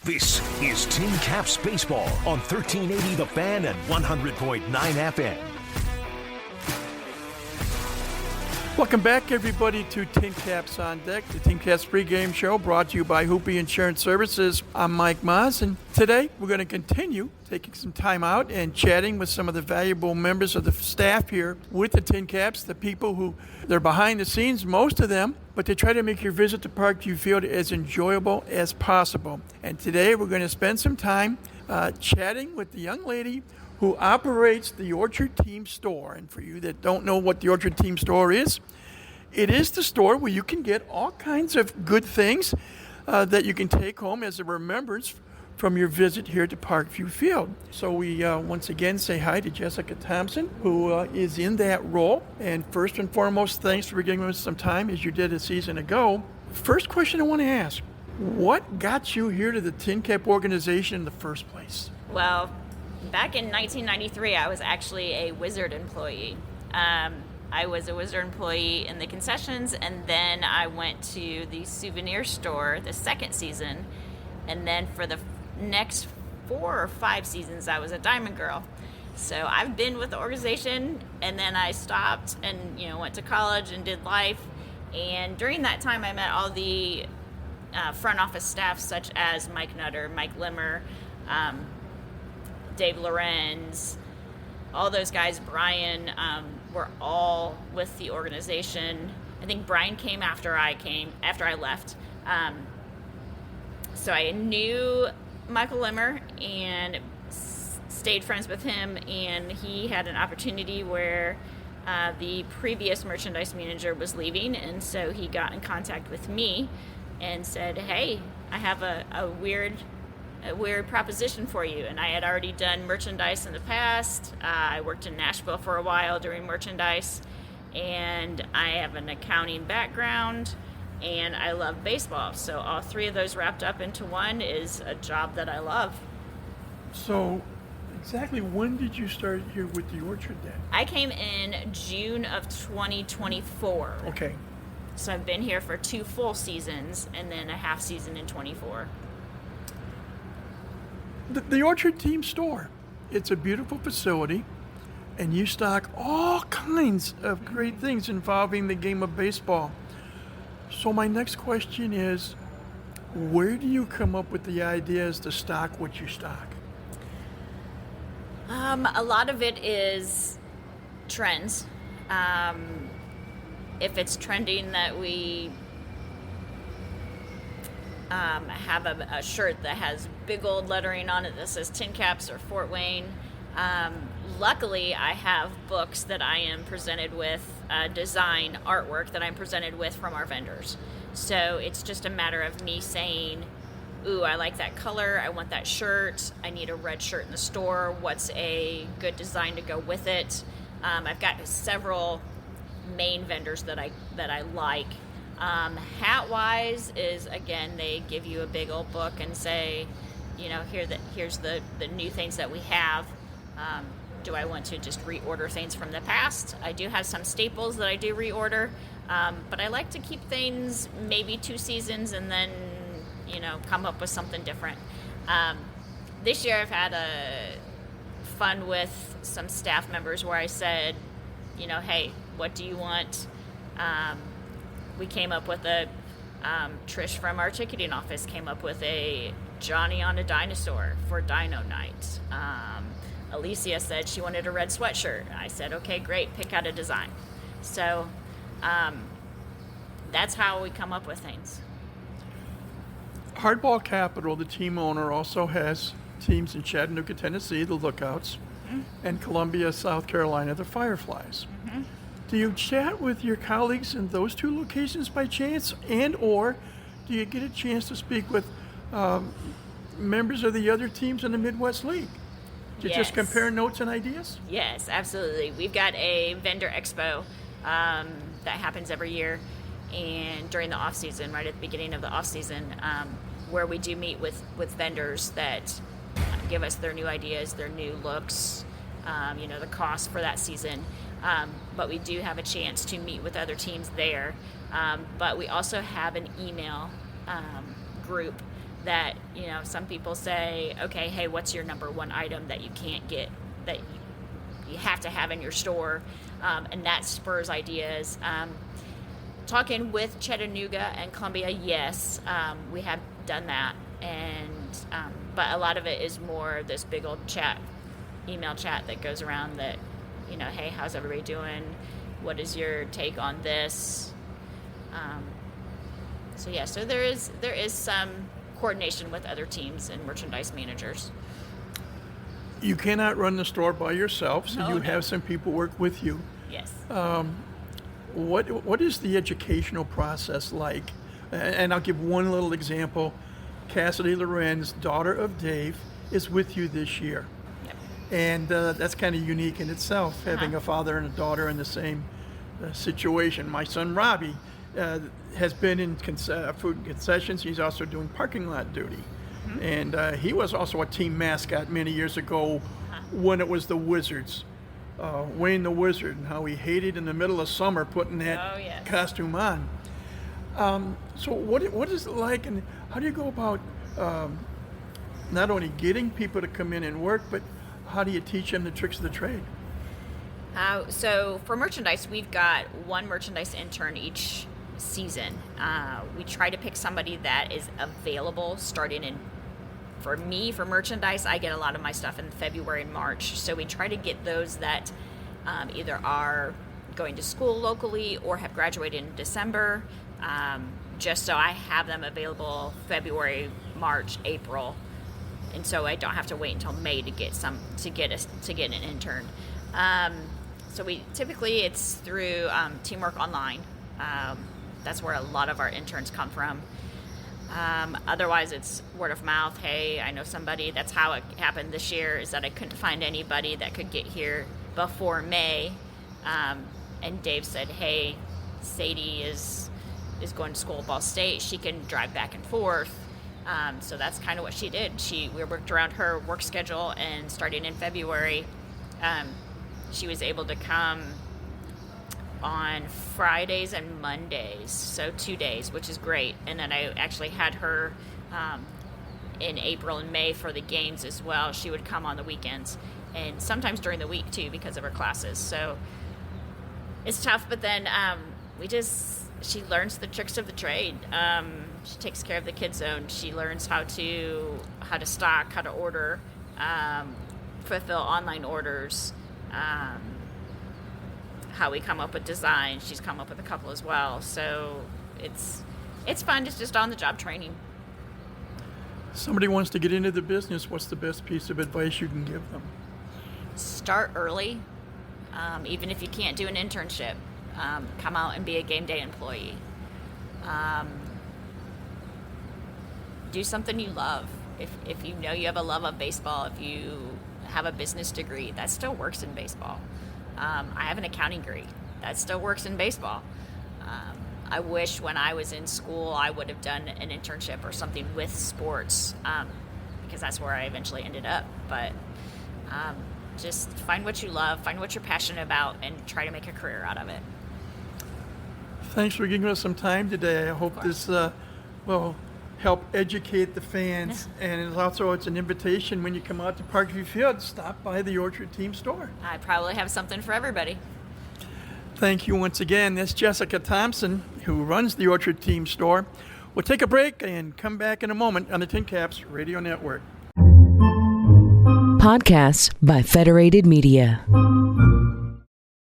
This is Tin Caps Baseball on 1380 The Fan and 100.9 FM. Welcome back, everybody, to Tin Caps on Deck, the Tin Caps pregame show brought to you by Hoopy Insurance Services. I'm Mike Maas, and today we're going to continue taking some time out and chatting with some of the valuable members of the staff here with the Tin Caps, the people who, they're behind the scenes, most of them, but they try to make your visit to Parkview Field as enjoyable as possible. And today we're going to spend some time chatting with the young lady who operates the Orchard Team Store. And for you that don't know what the Orchard Team Store is, it is the store where you can get all kinds of good things that you can take home as a remembrance from your visit here to Parkview Field. So we once again say hi to Jessica Thompson, who is in that role. And first and foremost, thanks for giving us some time as you did a season ago. First question I want to ask, what got you here to the Tin Cap organization in the first place? Well, back in 1993, I was actually a Wizard employee. I was a Wizard employee in the concessions, and then I went to the souvenir store the second season, and then for the next 4 or 5 seasons, I was a Diamond Girl. So I've been with the organization, and then I stopped and went to college and did life. And during that time, I met all the front office staff, such as Mike Nutter, Mike Limmer, Dave Lorenz, all those guys, Brian, were all with the organization. I think Brian came after I left. So I knew Michael Limmer and stayed friends with him, and he had an opportunity where the previous merchandise manager was leaving, and so he got in contact with me and said, hey, I have a weird proposition for you. And I had already done merchandise in the past. I worked in Nashville for a while doing merchandise, and I have an accounting background, and I love baseball. So all 3 of those wrapped up into one is a job that I love. So exactly when did you start here with the Orchard then? I came in June of 2024. Okay. So I've been here for 2 full seasons and then a half season in 24. The Orchard Team Store, it's a beautiful facility, and you stock all kinds of great things involving the game of baseball. So my next question is, where do you come up with the ideas to stock what you stock? A lot of it is trends. If it's trending that we have a shirt that has big old lettering on it that says Tin Caps or Fort Wayne. Luckily, I have books that I am presented with, design artwork that I'm presented with from our vendors. So it's just a matter of me saying, ooh, I like that color, I want that shirt, I need a red shirt in the store, what's a good design to go with it. I've got several main vendors that I like. Hat-wise is, again, they give you a big old book and say, here's the new things that we have. Do I want to just reorder things from the past? I do have some staples that I do reorder, but I like to keep things maybe 2 seasons and then, come up with something different. This year I've had a fun with some staff members where I said, hey, what do you want? We came up with Trish from our ticketing office came up with a Johnny on a Dinosaur for Dino Night. Alicia said she wanted a red sweatshirt. I said, okay, great, pick out a design. So that's how we come up with things. Hardball Capital, the team owner, also has teams in Chattanooga, Tennessee, the Lookouts, and Columbia, South Carolina, the Fireflies. Mm-hmm. Do you chat with your colleagues in those 2 locations by chance, or do you get a chance to speak with members of the other teams in the Midwest League to just compare notes and ideas? Yes, absolutely. We've got a vendor expo that happens every year, and during the off season, right at the beginning of the off season, where we do meet with vendors that give us their new ideas, their new looks, the cost for that season. But we do have a chance to meet with other teams there. But we also have an email group that some people say, okay, hey, what's your number one item that you can't get, that you have to have in your store? And that spurs ideas. Talking with Chattanooga and Columbia, yes, we have done that. But a lot of it is more this big old email chat that goes around that, hey, how's everybody doing? What is your take on this? So there is some coordination with other teams and merchandise managers. You cannot run the store by yourself, so you No. have some people work with you. Yes. What is the educational process like? And I'll give one little example. Cassidy Lorenz, daughter of Dave, is with you this year. Yep. And that's kind of unique in itself, having a father and a daughter in the same situation. My son Robbie has been in food concessions. He's also doing parking lot duty. And he was also a team mascot many years ago when it was the Wizards. Wayne the Wizard, and how he hated in the middle of summer putting that costume on. So what is it like, and how do you go about not only getting people to come in and work, but how do you teach them the tricks of the trade? So for merchandise, we've got one merchandise intern each season. We try to pick somebody that is available starting in. For me, for merchandise, I get a lot of my stuff in February and March. So we try to get those that either are going to school locally or have graduated in December, just so I have them available February, March, April, and so I don't have to wait until May to get an intern. So we typically it's through Teamwork Online. That's where a lot of our interns come from. Otherwise, it's word of mouth. Hey, I know somebody. That's how it happened this year, is that I couldn't find anybody that could get here before May. And Dave said, hey, Sadie is going to school at Ball State. She can drive back and forth. So that's kind of what she did. We worked around her work schedule, and starting in February, she was able to come on Fridays and Mondays, so 2 days, which is great. And then I actually had her in April and May for the games as well. She would come on the weekends and sometimes during the week too because of her classes. So it's tough, but then she learns the tricks of the trade. She takes care of the kids zone. She learns how to stock, how to order, fulfill online orders, how we come up with design. She's come up with a couple as well. So it's fun. It's just on-the-job training. Somebody wants to get into the business. What's the best piece of advice you can give them? Start early. Even if you can't do an internship, come out and be a game day employee. Do something you love. If you know you have a love of baseball, if you have a business degree, that still works in baseball. I have an accounting degree. That still works in baseball. I wish when I was in school I would have done an internship or something with sports, because that's where I eventually ended up. But just find what you love, find what you're passionate about, and try to make a career out of it. Thanks for giving us some time today. I hope this will help educate the fans. And it's an invitation when you come out to Parkview Field, stop by the Orchard Team store. I probably have something for everybody. Thank you once again. That's Jessica Thompson, who runs the Orchard Team store. We'll take a break and come back in a moment on the Tin Caps Radio Network. Podcasts by Federated Media.